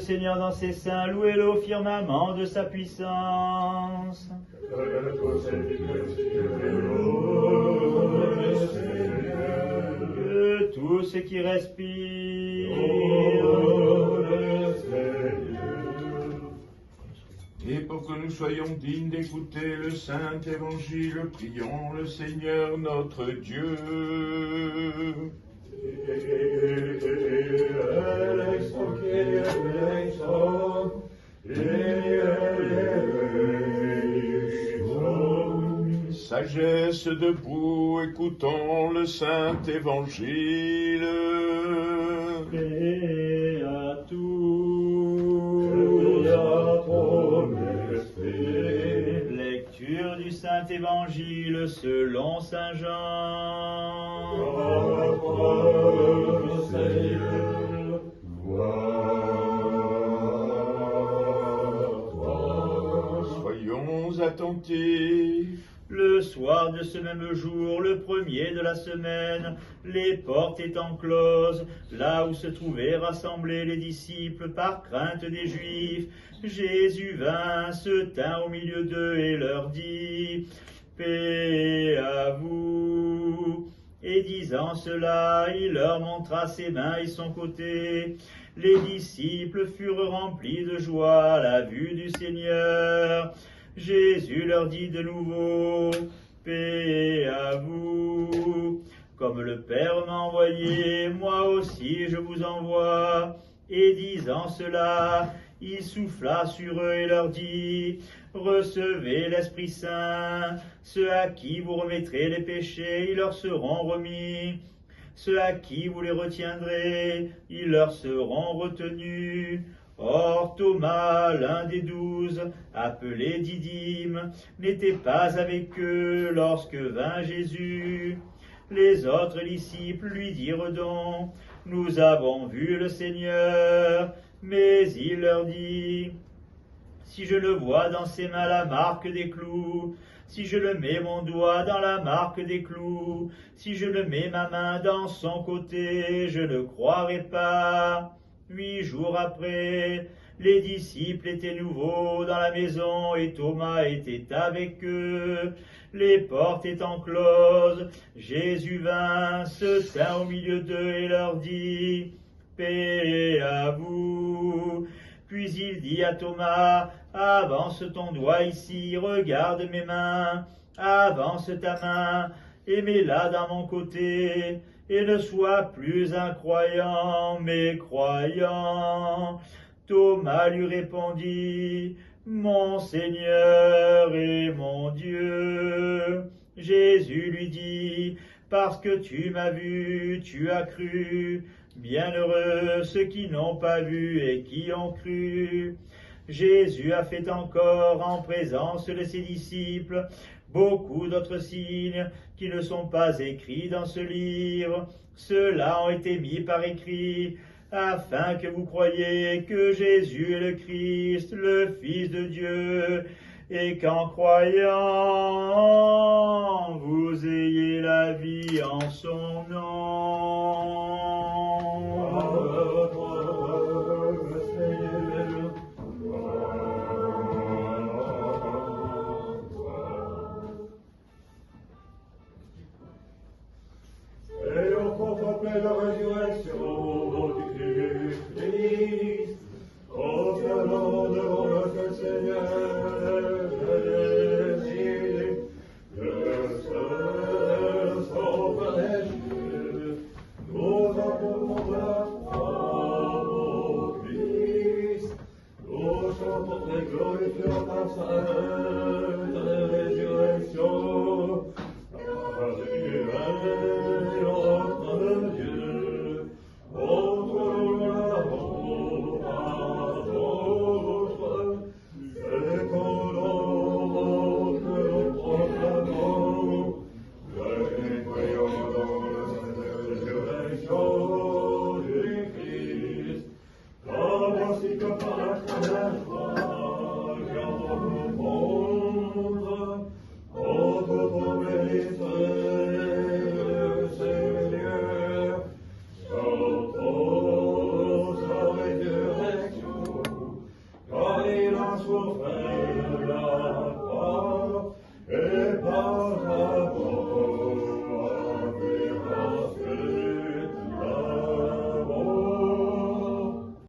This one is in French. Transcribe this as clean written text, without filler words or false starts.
Seigneur dans ses seins, louez-le au firmament de sa puissance. Que tout ce qui respire Et pour que nous soyons dignes d'écouter le Saint Évangile, prions le Seigneur notre Dieu. Sagesse debout, écoutons le Saint Évangile. Paix à tous. Lecture du Saint Évangile selon Saint Jean. Soyons attentifs. Le soir de ce même jour, le premier de la semaine, les portes étant closes, là où se trouvaient rassemblés les disciples par crainte des Juifs, Jésus vint, se tint au milieu d'eux et leur dit « Paix à vous !» Et disant cela, il leur montra ses mains et son côté. Les disciples furent remplis de joie à la vue du Seigneur. Jésus leur dit de nouveau, paix à vous. Comme le Père m'a envoyé, moi aussi je vous envoie. Et disant cela, il souffla sur eux et leur dit, recevez l'Esprit Saint. Ceux à qui vous remettrez les péchés, ils leur seront remis. Ceux à qui vous les retiendrez, ils leur seront retenus. Or Thomas, l'un des 12, appelé Didyme, n'était pas avec eux lorsque vint Jésus. Les autres disciples lui dirent donc, nous avons vu le Seigneur. Mais il leur dit, si je le vois dans ses mains la marque des clous, si je le mets mon doigt dans la marque des clous, si je le mets ma main dans son côté, je ne croirai pas. 8 jours après, les disciples étaient nouveau dans la maison et Thomas était avec eux. Les portes étant closes, Jésus vint, se tint au milieu d'eux et leur dit, paix à vous. Puis il dit à Thomas, avance ton doigt ici, regarde mes mains, avance ta main et mets-la dans mon côté. Et ne sois plus incroyant, mais croyant. Thomas lui répondit, mon Seigneur et mon Dieu. Jésus lui dit, parce que tu m'as vu, tu as cru. Bienheureux ceux qui n'ont pas vu et qui ont cru. Jésus a fait encore en présence de ses disciples beaucoup d'autres signes qui ne sont pas écrits dans ce livre. Ceux-là ont été mis par écrit, afin que vous croyiez que Jésus est le Christ, le Fils de Dieu, et qu'en croyant, vous ayez la vie en son nom.